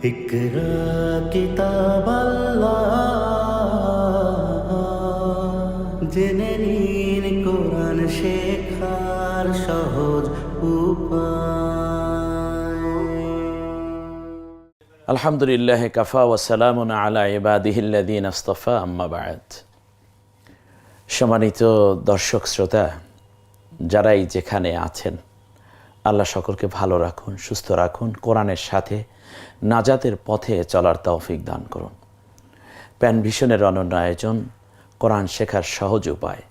ইকরা কিতাব আল্লাহ, জেনে নিন কোরআন শেখার সহজ উপায়। আলহামদুলিল্লাহ কাফা ওয়া সালামুন আলা ইবাদিহিল্লাযীনা ইসতাফা, আম্মা বা'দ। সম্মানিত দর্শক শ্রোতা, যারাই যেখানে আছেন, আল্লাহ সকলকে ভালো রাখুন, সুস্থ রাখুন, কোরআনের সাথে নাজাতের পথে চলার তৌফিক দান করুন। প্যান ভিশনের অনন্য আয়োজন কোরআন শেখার সহজ উপায়।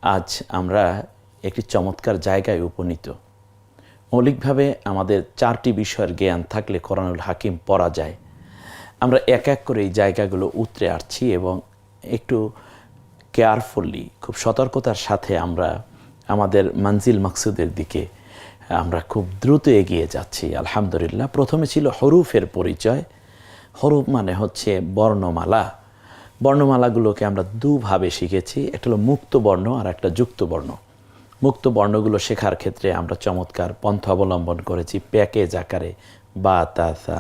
আজ আমরা একটি চমৎকার জায়গায় উপনীত। মৌলিকভাবে আমাদের 4টি বিষয়ের জ্ঞান থাকলে কোরআনুল হাকিম পড়া যায়। আমরা এক এক করে এই জায়গাগুলো উতরে আসছি এবং একটু কেয়ারফুলি, খুব সতর্কতার সাথে আমরা আমাদের মঞ্জিল মাকসুদের দিকে আমরা খুব দ্রুত এগিয়ে যাচ্ছি। আলহামদুলিল্লাহ। প্রথমে ছিল হরুফের পরিচয়। হরুফ মানে হচ্ছে বর্ণমালা। বর্ণমালাগুলোকে আমরা দুভাবে শিখেছি, একটা হলো মুক্ত বর্ণ আর একটা যুক্ত বর্ণ। মুক্ত বর্ণগুলো শেখার ক্ষেত্রে আমরা চমৎকার পন্থা অবলম্বন করেছি, প্যাকেজ আকারে বা, তা, সা,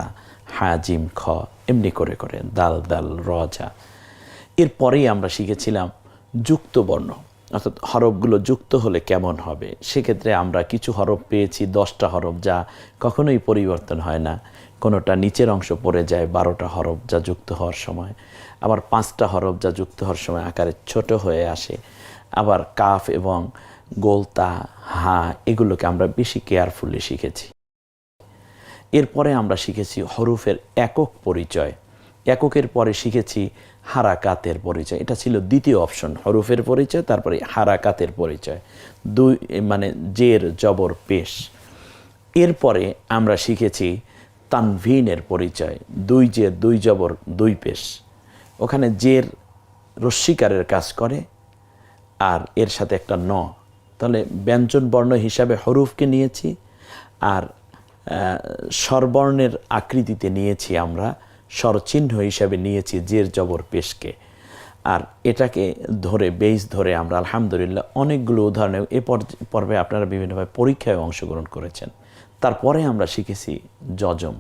হা, জিম, খ, এমনি করে করে, দাল, দাল, র, যা। এরপরেই আমরা শিখেছিলাম যুক্ত বর্ণ, অর্থাৎ হরফগুলো যুক্ত হলে কেমন হবে। সেক্ষেত্রে আমরা কিছু হরফ পেয়েছি, 10টা হরফ, যা কখনোই পরিবর্তন হয় না। কোনোটা নিচের অংশ পড়ে যায়, 12টা হরফ যা যুক্ত হওয়ার সময়, আবার 5টা হরফ যা যুক্ত হওয়ার সময় আকারে ছোট হয়ে আসে। আবার কাফ এবং গোলতা, হা, এগুলোকে আমরা বেশি কেয়ারফুলি শিখেছি। এরপরে আমরা শিখেছি হরফের একক পরিচয়। এককের পরে শিখেছি হারাকাতের পরিচয়। এটা ছিল দ্বিতীয় অপশন, হরফের পরিচয়, তারপরে হারাকাতের পরিচয়, দুই মানে জের, জবর, পেশ। এরপরে আমরা শিখেছি তানভিনের পরিচয়, 2 জের, 2 জবর, 2 পেশ। ওখানে জের রস্বীকারের কাজ করে আর এর সাথে একটা ন, তাহলে ব্যঞ্জন বর্ণ হিসাবে হরফকে নিয়েছি আর স্বরবর্ণের আকৃতিতে নিয়েছি আমরা, স্বরচিহ্ন হিসাবে নিয়েছি জের, জবর, পেশকে। আর এটাকে ধরে, বেস ধরে আমরা আলহামদুলিল্লাহ অনেকগুলো উদাহরণে এ পর্বে আপনারা বিভিন্নভাবে পরীক্ষায় অংশগ্রহণ করেছেন। তারপরে আমরা শিখেছি যজম।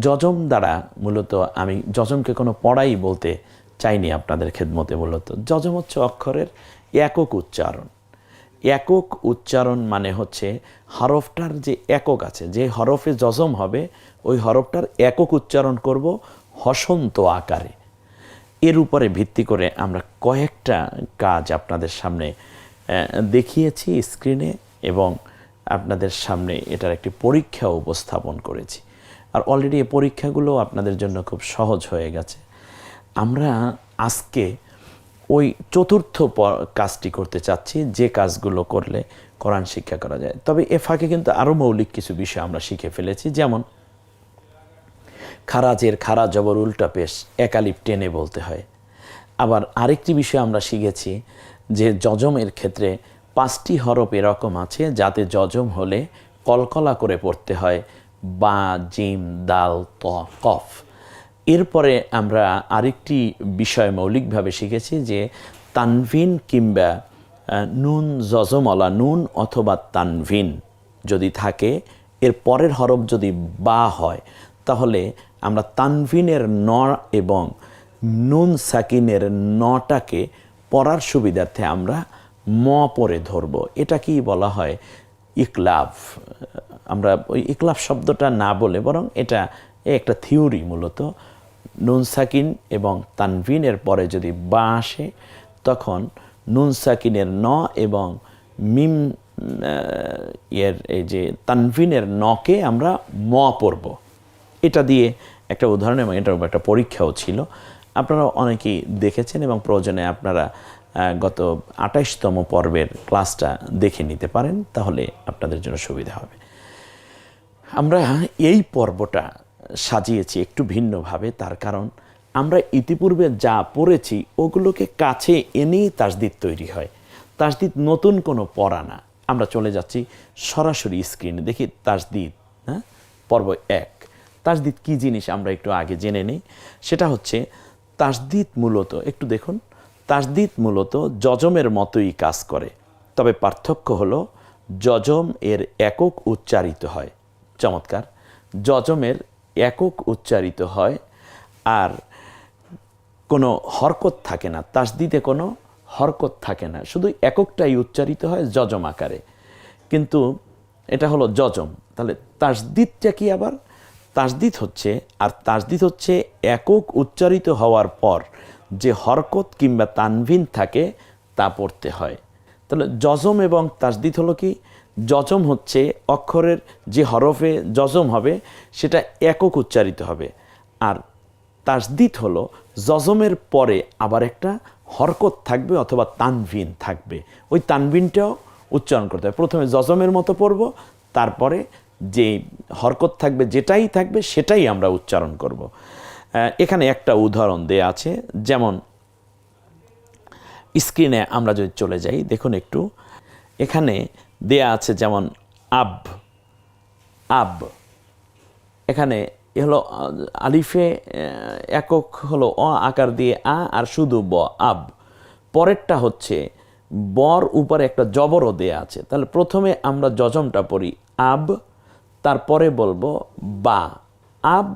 যজম দ্বারা মূলত আমি যজমকে কোনো পড়াই বলতে চাইনি আপনাদের খেদমতে। মূলত যজম হচ্ছে অক্ষরের একক উচ্চারণ। একক উচ্চারণ মানে হচ্ছে হরফটার যে একক আছে, যে হরফে যজম হবে ওই হরফটার একক উচ্চারণ করব হসন্ত আকারে। এর উপরে ভিত্তি করে আমরা কয়েকটা কাজ আপনাদের সামনে দেখিয়েছি স্ক্রিনে এবং আপনাদের সামনে এটার একটি পরীক্ষা উপস্থাপন করেছি। আর অলরেডি এই পরীক্ষাগুলো আপনাদের জন্য খুব সহজ হয়ে গেছে। আমরা আজকে ওই চতুর্থ কাজটি করতে চাচ্ছি, যে কাজগুলো করলে কোরআন শিক্ষা করা যায়। তবে এ ফাঁকে কিন্তু আরও মৌলিক কিছু বিষয় আমরা শিখে ফেলেছি, যেমন খারাজের খারা জবর উল্টা পেশ একালিপ টেনে বলতে হয়। আবার আরেকটি বিষয় আমরা শিখেছি যে যজমের ক্ষেত্রে 5টি হরফ এরকম আছে যাতে যজম হলে কলকলা করে পড়তে হয়, বা, জিম, দাল, ত, কফ। এরপরে আমরা আরেকটি বিষয় মৌলিকভাবে শিখেছি যে তানভিন কিংবা নুন যজমওয়ালা নুন অথবা তানভিন যদি থাকে, এর পরের হরফ যদি বা হয়, তাহলে আমরা তানভিনের ন এবং নুন সাকিনের নটাকে পড়ার সুবিধার্থে আমরা ম পরে ধরব। এটা কি বলা হয়? ইকলাব। আমরা ওই ইকলাব শব্দটা না বলে বরং এটা একটা থিওরি। মূলত নুন সাকিন এবং তানভিনের পরে যদি বা আসে, তখন নুন সাকিনের ন এবং মিম এই যে তানভিনের নকে আমরা ম পড়ব। এটা দিয়ে একটা উদাহরণ এবং এটার একটা পরীক্ষাও ছিল। আপনারা অনেকেই দেখেছেন এবং প্রয়োজনে আপনারা গত 28তম পর্বের ক্লাসটা দেখে নিতে পারেন, তাহলে আপনাদের জন্য সুবিধা হবে। আমরা এই পর্বটা সাজিয়েছি একটু ভিন্নভাবে, তার কারণ আমরা ইতিপূর্বে যা পড়েছি ওগুলোকে কাছে এনেই তাজদিদ তৈরি হয়। তাজদিদ নতুন কোনো পড়া না। আমরা চলে যাচ্ছি সরাসরি স্ক্রিনে, দেখি তাজদিদ। হ্যাঁ, পর্ব 1। তাজদিদ কী জিনিস আমরা একটু আগে জেনে নিই। সেটা হচ্ছে তাজদিদ মূলত, একটু দেখুন, তাজদিদ মূলত যজমের মতোই কাজ করে, তবে পার্থক্য হলো যজম এর একক উচ্চারিত হয়। চমৎকার। যজমের একক উচ্চারিত হয় আর কোনো হরকত থাকে না, তাসদিদে কোনো হরকত থাকে না, শুধু এককটাই উচ্চারিত হয় যজম আকারে, কিন্তু এটা হলো যজম। তাহলে তাসদিদটা কি আবার? তাসদিদ হচ্ছে একক উচ্চারিত হওয়ার পর যে হরকত কিংবা তানভিন থাকে তা পড়তে হয়। তাহলে যজম এবং তাসদিদ হলো কি? যজম হচ্ছে অক্ষরের যে হরফে যজম হবে সেটা একক উচ্চারিত হবে, আর তাসদিদ হলো যজমের পরে আবার একটা হরকত থাকবে অথবা তানভিন থাকবে, ওই তানভিনটাও উচ্চারণ করতে হবে। প্রথমে যজমের মতো পড়ব, তারপরে যে হরকত থাকবে যেটাই থাকবে সেটাই আমরা উচ্চারণ করব। এখানে একটা উদাহরণ দেয়া আছে, যেমন স্ক্রিনে আমরা যদি চলে যাই, দেখুন একটু, এখানে দেয়া আছে যেমন আব, এখানে হলো আলিফে একক হলো অ আকার দিয়ে আ আর শুধু ব, আব। পরেরটা হচ্ছে বর উপরে একটা জবরও দেয়া আছে, তাহলে প্রথমে আমরা যজমটা পড়ি আব, তারপরে বলবো বা, আব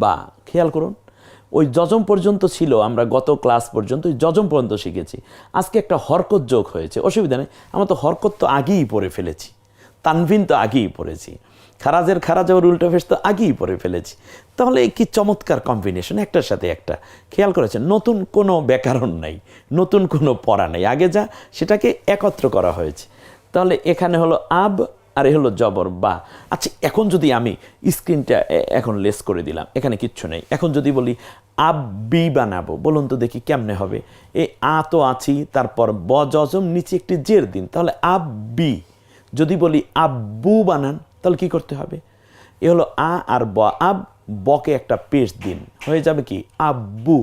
বা। খেয়াল করুন, ওই যজম পর্যন্ত ছিল, আমরা গত ক্লাস পর্যন্ত ওই যজম পর্যন্ত শিখেছি। আজকে একটা হরকত যোগ হয়েছে, অসুবিধা নেই, আমরা তো হরকত তো আগেই পড়ে ফেলেছি, তানভিন তো আগেই পড়েছি, খারাজের খারাজ আবার উল্টো ফেস তো আগেই পড়ে ফেলেছি। তাহলে কি চমৎকার কম্বিনেশন, একটার সাথে একটা। খেয়াল করেছেন, নতুন কোনো ব্যাকরণ নাই, নতুন কোনো পড়া নেই, আগে যা সেটাকে একত্র করা হয়েছে। তাহলে এখানে হলো আব আর এ হলো জবর বা। আচ্ছা, এখন যদি আমি স্ক্রিনটা এখন লেস করে দিলাম, এখানে কিচ্ছু নেই, এখন যদি বলি আব্বি বানাবো, বলুন তো দেখি কেমনে হবে? এই আ তো আছি, তারপর ব যজম, নিচে একটি জের দিন, তাহলে আব্বি। যদি বলি আব্বু বানান, তাহলে কি করতে হবে? এ হলো আ আর ব, আব, বকে একটা পেশ দিন, হয়ে যাবে কি আব্বু।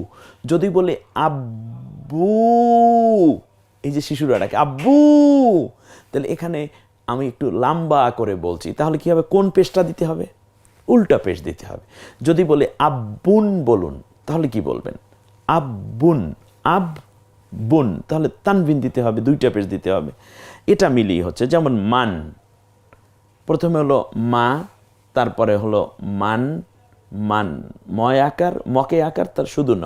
যদি বলি আব্বু, এই যে শিশুরা ডাকে আব্বু, তাহলে এখানে আমি একটু লম্বা করে বলছি, তাহলে কি হবে? কোন পেশটা দিতে হবে? উল্টা পেশ দিতে হবে। যদি বলে আব্বুন বলুন, তাহলে কি বলবেন? আব্বুন, আব্বুন, তাহলে তানভিন দিতে হবে, দুইটা পেশ দিতে হবে। এটা মিলিয়ে হচ্ছে, যেমন মান, প্রথমে হলো মা, তারপরে হলো মান, ময় আকার, মকে আকার, তার শুধু ন।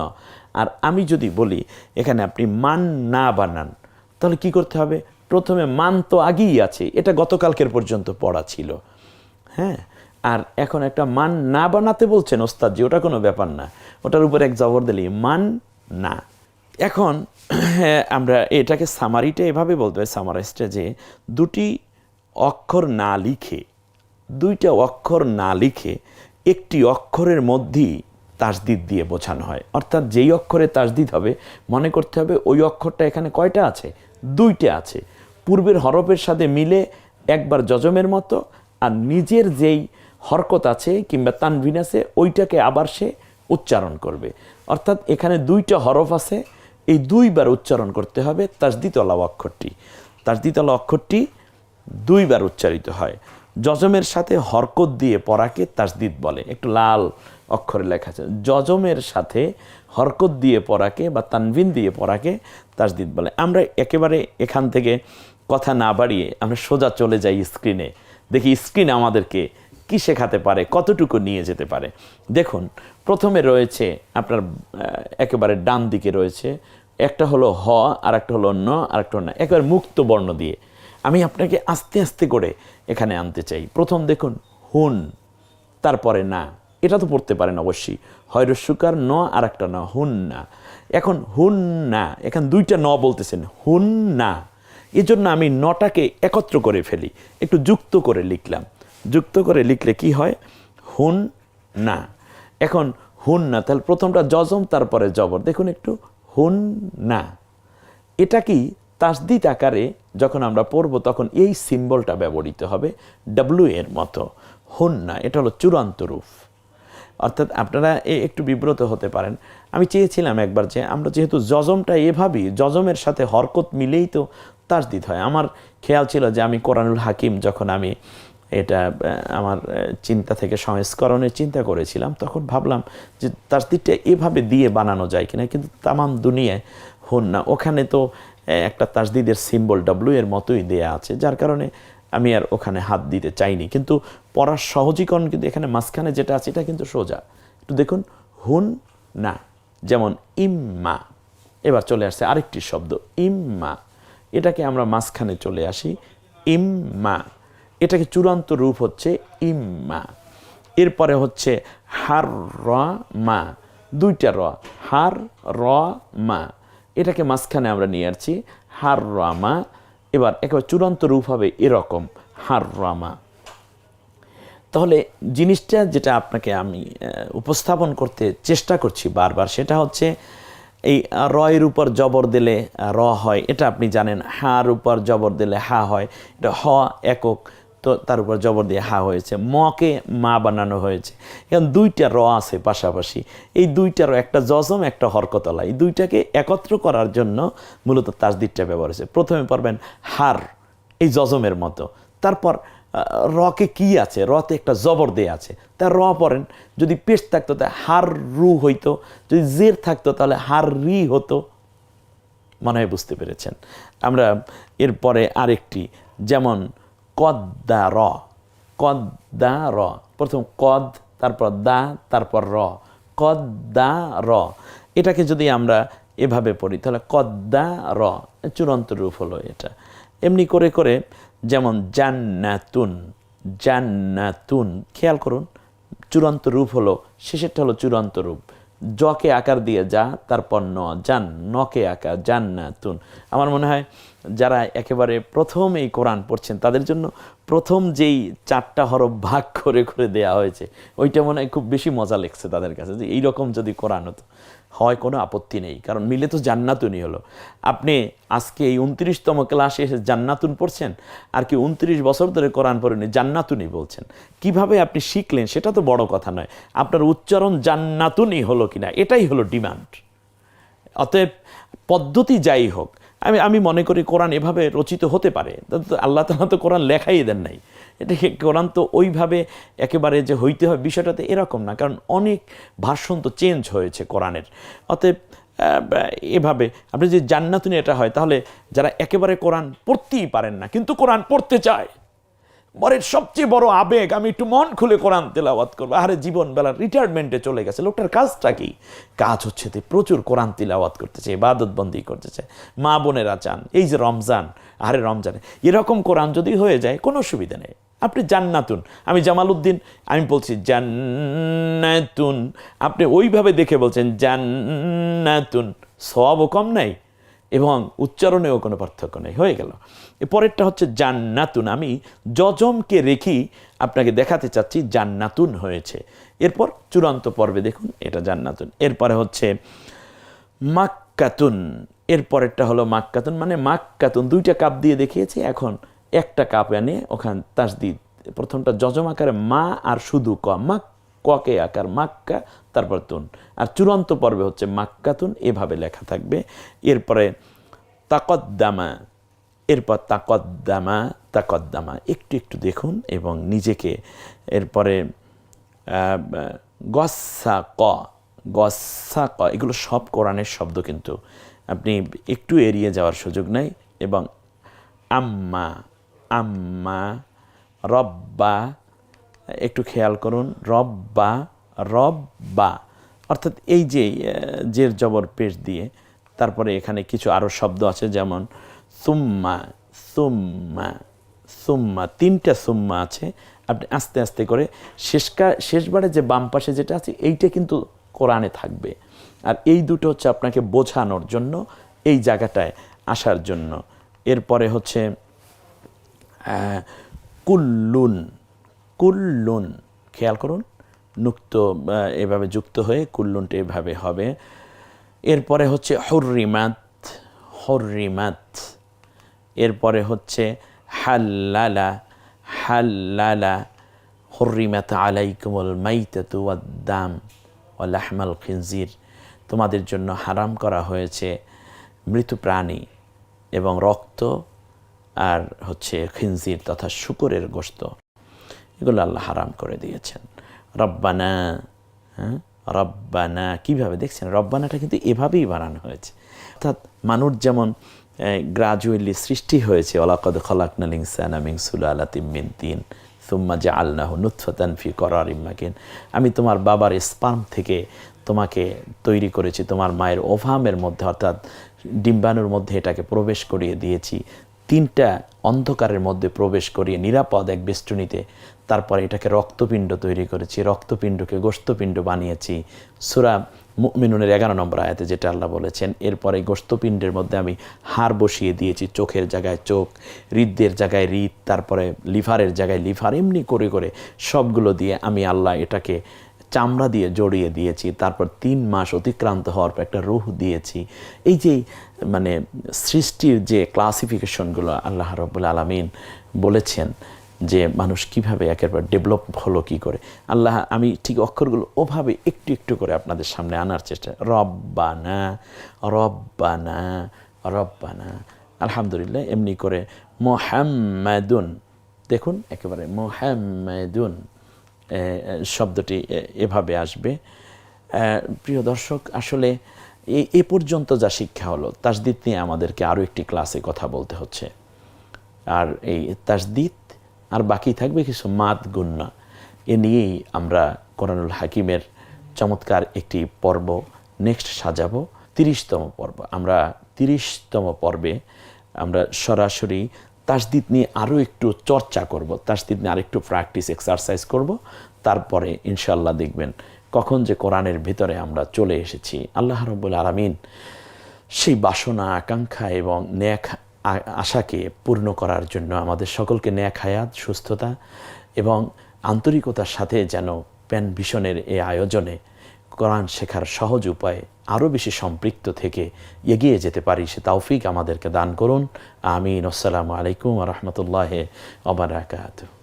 আর আমি যদি বলি এখানে আপনি মান না বানান, তাহলে কি করতে হবে? প্রথমে মান তো আগেই আছে, এটা গতকালকের পর্যন্ত পড়া ছিল, হ্যাঁ, আর এখন একটা মান না বানাতে বলছেন ওস্তাদজি, ওটা কোনো ব্যাপার না, ওটার উপর এক জবর দিলি মান না। এখন আমরা এটাকে সামারিটা এভাবে বলতে হয়, সামারাইজটা, যে দুইটা অক্ষর না লিখে একটি অক্ষরের মধ্যেই তাসদিদ দিয়ে বোঝানো হয়। অর্থাৎ যেই অক্ষরে তাসদিদ হবে মনে করতে হবে ওই অক্ষরটা এখানে কয়টা আছে? দুইটা আছে। পূর্বের হরফের সাথে মিলে একবার যজমের মতো, আর নিজের যেই হরকত আছে কিংবা তানভিন আছে ওইটাকে আবার সে উচ্চারণ করবে। অর্থাৎ এখানে দুইটা হরফ আছে, এই দুইবার উচ্চারণ করতে হবে তাসদিদওয়ালা অক্ষরটি। তাসদিদওয়ালা অক্ষরটি দুইবার উচ্চারিত হয়। যজমের সাথে হরকত দিয়ে পড়াকে তাসদিদ বলে, একটু লাল অক্ষরে লেখা আছে, যজমের সাথে হরকত দিয়ে পড়াকে বা তানভিন দিয়ে পড়াকে তাসদিদ বলে। আমরা একেবারে এখান থেকে কথা না বাড়িয়ে আমরা সোজা চলে যাই স্ক্রিনে, দেখি স্ক্রিন আমাদেরকে কি শেখাতে পারে, কতটুকু নিয়ে যেতে পারে। দেখুন, প্রথমে রয়েছে আপনার একেবারে ডান দিকে রয়েছে, একটা হলো হ, আর একটা হলো ন, আর একটা না, একেবারে মুক্ত বর্ণ দিয়ে আমি আপনাকে আস্তে আস্তে করে এখানে আনতে চাই। প্রথম দেখুন হুন, তারপরে না, এটা তো পড়তে পারেন অবশ্যই, হয়রস্যকার ন আর একটা ন, হুন না। এখন হুন না, এখানে দুইটা ন বলতেছেন, হুন না, এজন্য আমি নটাকে একত্র করে ফেলি, একটু যুক্ত করে লিখলাম। যুক্ত করে লিখলে কি হয়? হুন না। এখন হুন না, তাহলে প্রথমটা যজম, তারপরে জবর, দেখুন একটু, হুন না। এটা কি তাসদিদ আকারে যখন আমরা পড়ব তখন এই সিম্বলটা ব্যবহৃত হবে ডাব্লিউ এর মতো, হুন না, এটা হলো চূড়ান্ত রূপ। অর্থাৎ আপনারা একটু বিব্রত হতে পারেন। আমি চেয়েছিলাম একবার যে আমরা যেহেতু যজমটা এভাবেই, যজমের সাথে হরকত মিলেই তো তাসদিদ হয়। আমার খেয়াল ছিল যে আমি কোরআনুল হাকিম যখন আমি এটা আমার চিন্তা থেকে সংস্করণের চিন্তা করেছিলাম, তখন ভাবলাম যে তাসদিদটা এভাবে দিয়ে বানানো যায় কিনা, কিন্তু তামাম দুনিয়ায় হুন না, ওখানে তো একটা তাসদিদের সিম্বল ডাব্লিউ এর মতোই দেয়া আছে, যার কারণে আমি আর ওখানে হাত দিতে চাইনি, কিন্তু পড়ার সহজীকরণ কিন্তু এখানে মাঝখানে যেটা আছে এটা কিন্তু সোজা। একটু দেখুন, হুন না, যেমন ইম্মা। এবার চলে আসছে আরেকটি শব্দ ইম্মা, এটাকে আমরা মাঝখানে চলে আসি ইম্মা, এটাকে চূড়ান্ত রূপ হচ্ছে ইম্মা। এরপরে হচ্ছে হার র মা, দুইটা র, হার র মা, এটাকে মাঝখানে আমরা নিয়ে আসছি হার র মা। এবার একেবারে চূড়ান্ত রূপ হবে এরকম হার র মা। তাহলে জিনিসটা যেটা আপনাকে আমি উপস্থাপন করতে চেষ্টা করছি বারবার, সেটা হচ্ছে এই রয়ের উপর জবর দিলে র হয়, এটা আপনি জানেন। হার উপর জবর দিলে হা হয়, এটা হ একক, তো তার উপর জবর দিয়ে হা হয়েছে। মকে মা বানানো হয়েছে। এখন দুইটা র আছে পাশাপাশি, এই দুইটারও একটা জজম একটা হরকতলা, এই দুইটাকে একত্র করার জন্য মূলত তাসদিদটা ব্যবহার হয়েছে। প্রথমে পড়বেন হার, এই জজমের মতো, তারপর রকে কি আছে, রতে একটা জবর দিয়ে আছে, তার র পড়েন। যদি পেশ থাকতো তাহলে হার রু হইতো, যদি জের থাকতো তাহলে হার রি হতো। মনে হয় বুঝতে পেরেছেন। আমরা এরপরে আরেকটি, যেমন কদ্দা র, কদ্দা র, প্রথম কদ, তারপর দা, তারপর র, কদ্দা র। এটাকে যদি আমরা এভাবে পড়ি তাহলে কদ্দা র, চূড়ান্ত রূপ হলো এটা। এমনি করে করে যেমন জান্নাতুন, জান্নাতুন, খেয়াল করুন চূড়ান্ত রূপ হলো, শেষেরটা হলো চূড়ান্ত রূপ। জকে আকার দিয়ে যা, তারপর ন, জান, নকে আকার, জান্নাতুন। আমার মনে হয় যারা একেবারে প্রথম এই কোরআন পড়ছেন তাদের জন্য প্রথম যেই 4টা হরফ ভাগ করে করে দেয়া হয়েছে ওইটা মনে হয় খুব বেশি মজা লেগছে তাদের কাছে, যে এইরকম যদি কোরআন হতো, হয় কোনো আপত্তি নেই, কারণ মিলে তো জান্নাতুনই হলো। আপনি আজকে এই 29তম ক্লাসে এসে জান্নাতুন পড়ছেন, আর কি 29 বছর ধরে কোরআন পড়েনি জান্নাতুনই বলছেন। কিভাবে আপনি শিখলেন সেটা তো বড় কথা নয়, আপনার উচ্চারণ জান্নাতুনই হলো কিনা এটাই হলো ডিমান্ড। অতএব পদ্ধতি যাই হোক, আমি মনে করি কোরআন এভাবে রচিত হতে পারে। আল্লাহ তাআলা তো কোরআন লেখাই দেন নাই, এটা কোরআন তো ওইভাবে একেবারে যে হইতে হয় বিষয়টাতে এরকম না, কারণ অনেক ভার্সন তো চেঞ্জ হয়েছে কোরআনের। অতএব এভাবে আপনি যে জান্নাতুনি এটা হয়, তাহলে যারা একেবারে কোরআন পড়তেই পারেন না কিন্তু কোরআন পড়তে চায়, বরের সবচেয়ে বড় আবেগ আমি একটু মন খুলে কোরআন তেলাওয়াত করবো, আরে জীবন বেলা রিটায়ারমেন্টে চলে গেছে, লোকটার কাজটা কি? কাজ হচ্ছে যে প্রচুর কোরআন তিলাওয়াত করতেছে, ইবাদত বন্দি করতেছে। মা বোনেরা চান এই যে রমজান, আরে রমজানে এরকম কোরআন যদি হয়ে যায় কোনো অসুবিধা নেই। আপনি জান্নাতুন, আমি জামালউদ্দিন, আমি বলছি জান্নাতুন, আপনি ওইভাবে দেখে বলছেন জান্নাতুন, সওয়াবও কম নাই এবং উচ্চারণেও কোনো পার্থক্য নেই, হয়ে গেল। পরেরটা হচ্ছে জান্নাতুন, আমি যজমকে রেখি আপনাকে দেখাতে চাচ্ছি জান্নাতুন হয়েছে। এরপর চূড়ান্ত পর্বে দেখুন এটা জান্নাতুন। এরপরে হচ্ছে মাক্কাতুন, এরপরেরটা হলো মাক্কাতুন, মানে মাক্কাতুন, 2টা কাপ দিয়ে দেখিয়েছি, এখন একটা কাপ এনে ওখান তাসদিদ, প্রথমটা যজম আকারে মা আর শুধু ক, মাক, ককে আকার মাক্কা, তারপর তুন, আর চূড়ান্ত পর্বে হচ্ছে মাক্কাতুন, এভাবে লেখা থাকবে। এরপরে তাকদ্দামা, এরপর তাকদ্দামা, তাকদ্দামা, একটু একটু দেখুন এবং নিজেকে। এরপরে গসা ক, গসা ক, এগুলো সব কোরআনের শব্দ, কিন্তু আপনি একটু এড়িয়ে যাওয়ার সুযোগ নেই। এবং আম্মা, আম্মা, রব্বা, একটু খেয়াল করুন, রব্বা, রব্বা, অর্থাৎ এই যে জের জবর পেশ দিয়ে, তারপরে এখানে কিছু আরও শব্দ আছে, যেমন সুম্মা, সুম্মা, সুম্মা, 3টা সুম্মা আছে। আপনি আস্তে আস্তে করে শেষবারে যে বাম পাশে যেটা আছে এইটা কিন্তু কোরআনে থাকবে, আর এই দুটো হচ্ছে আপনাকে বোঝানোর জন্য, এই জায়গাটায় আসার জন্য। এরপরে হচ্ছে কুল্লুন, কুল্লুন, খেয়াল করুন নুক্ত এভাবে যুক্ত হয়ে কুল্লুনটা এভাবে হবে। এরপরে হচ্ছে হুররিমাত, হুররিমাত, এরপরে হচ্ছে হাল্লালা, হাল্লালা, হুররিমাত আলাইকুমুল মাইতাতু ওয়াদ-দাম ওয়া লাহমাল খিনজির, তোমাদের জন্য হারাম করা হয়েছে মৃত প্রাণী এবং রক্ত, আর হচ্ছে খিনজির তথা শূকরের গোশত, এগুলো আল্লাহ হারাম করে দিয়েছেন। রব্বানা, হ্যাঁ, রব্বানা, কীভাবে দেখছেন রব্বানাটা কিন্তু এভাবেই বানানো হয়েছে। অর্থাৎ মানুষ যেমন গ্রাজুয়ালি সৃষ্টি হয়েছে। ওয়ালাকাদ খালাকনাল ইনসানা মিন সুলালাতিন মিন তিন সুম্মা জাআলনাহু নুতফাতান ফি করারিম মাকিন। আমি তোমার বাবার স্পার্ম থেকে তোমাকে তৈরি করেছি, তোমার মায়ের ওভামের মধ্যে অর্থাৎ ডিম্বাণুর মধ্যে এটাকে প্রবেশ করিয়ে দিয়েছি, 3টা অন্ধকারের মধ্যে প্রবেশ করিয়ে নিরাপদ এক বেষ্টনীতে তারপরে এটাকে রক্তপিণ্ড তৈরি করেছি, রক্তপিণ্ডকে গোশতপিণ্ড বানিয়েছি। সূরা মুমিনুনের 11 নম্বর আয়াতে যেটা আল্লাহ বলেছেন, এরপরে গোশতপিণ্ডের মধ্যে আমি হাড় বসিয়ে দিয়েছি, চোখের জায়গায় চোখ, হৃদের জায়গায় হৃদ, তারপরে লিভারের জায়গায় লিভার, এমনি করে করে সবগুলো দিয়ে আমি আল্লাহ এটাকে চামড়া দিয়ে জড়িয়ে দিয়েছি। তারপর 3 মাস অতিক্রান্ত হওয়ার পর একটা রূহ দিয়েছি। এই যে মানে সৃষ্টির যে ক্লাসিফিকেশনগুলো আল্লাহ রাব্বুল আলামিন বলেছেন যে মানুষ কিভাবে একের পর ডেভেলপ হলো কী করে, আল্লাহ আমি ঠিক অক্ষরগুলো ওভাবে একটু একটু করে আপনাদের সামনে আনার চেষ্টা। রব্বানা রব্বানা রব্বানা, আলহামদুলিল্লাহ। এমনি করে মুহাম্মাদুন, দেখুন একেবারে মুহাম্মাদুন শব্দটি এভাবে আসবে। প্রিয় দর্শক, আসলে এ পর্যন্ত যা শিক্ষা হলো, তাসদিদ নিয়ে আমাদেরকে আরও একটি ক্লাসে কথা বলতে হচ্ছে। আর এই তাসদিদ আর বাকি থাকবে কিছু মাদ গুন্না, এ নিয়েই আমরা কোরআনুল হাকিমের চমৎকার একটি পর্ব নেক্সট সাজাবো, 30তম পর্ব। আমরা 30তম পর্বে আমরা সরাসরি তাসদিদ নিয়ে আরও একটু চর্চা করব, তাসদিদ নিয়ে আরেকটু প্র্যাকটিস এক্সারসাইজ করব। তারপরে ইনশাআল্লাহ দেখবেন কখন যে কোরআনের ভিতরে আমরা চলে এসেছি। আল্লাহ রাব্বুল আলামিন সেই বাসনা, আকাঙ্ক্ষা এবং নেক আশাকে পূর্ণ করার জন্য আমাদের সকলকে নেক হায়াত, সুস্থতা এবং আন্তরিকতার সাথে যেন প্যান ভিশনের এই আয়োজনে কোরআন শেখার সহজ উপায়ে আরও বেশি সম্পৃক্ত থেকে এগিয়ে যেতে পারি, সে তৌফিক আমাদেরকে দান করুন। আমিন। আসসালামু আলাইকুম ওয়া রাহমাতুল্লাহি ওয়া বারাকাতুহু।